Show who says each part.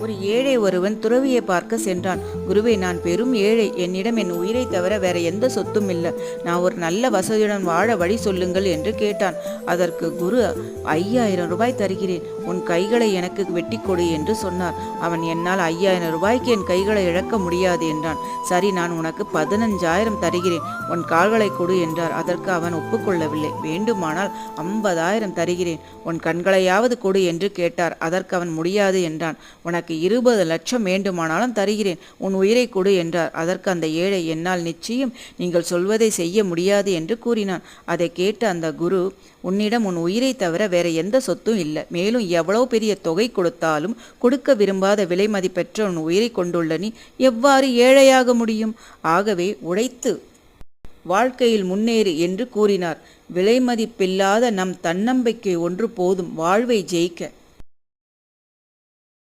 Speaker 1: ஒரு ஏழை ஒருவன் துறவியை பார்க்க சென்றான். குருவே, நான் பெரும் ஏழை. என்னிடம் என் உயிரை தவிர வேற எந்த சொத்தும் இல்லை. நான் ஒரு நல்ல வசதியுடன் வாழ வழி சொல்லுங்கள் என்று கேட்டான். அதற்கு குரு, 5000 ரூபாய் தருகிறேன், உன் கைகளை எனக்கு வெட்டி கொடு என்று சொன்னார். அவன், என்னால் 5000 ரூபாய்க்கு என் கைகளை இழக்க முடியாது என்றான். சரி, நான் உனக்கு 15,000 தருகிறேன், உன் கால்களை கொடு என்றார். அதற்கு அவன் ஒப்புக்கொள்ளவில்லை. வேண்டுமானால் 50,000 தருகிறேன், உன் கண்களையாவது கொடு என்று கேட்டார். அதற்கு அவன் முடியாது என்றான். உனக்கு 20 லட்சம் வேண்டுமானாலும் தருகிறேன், உன் உயிரை கொடு என்றார். அதற்கு அந்த ஏழை, என்னால் நிச்சயம் நீங்கள் சொல்வதை செய்ய முடியாது என்று கூறினான். அதை கேட்ட அந்த குரு, உன்னிடம் உன் உயிரை தவிர வேற எந்த சொத்தும் இல்லை. மேலும் எவ்வளவு பெரிய தொகை கொடுத்தாலும் கொடுக்க விரும்பாத விலை மதிப்பெற்ற உன் உயிரை கொண்டுள்ள நீ எவ்வாறு ஏழையாக முடியும்? ஆகவே உழைத்து வாழ்க்கையில் முன்னேறு என்று கூறினார். விலை மதிப்பில்லாத நம் தன்னம்பிக்கை ஒன்று போதும் வாழ்வை ஜெயிக்க.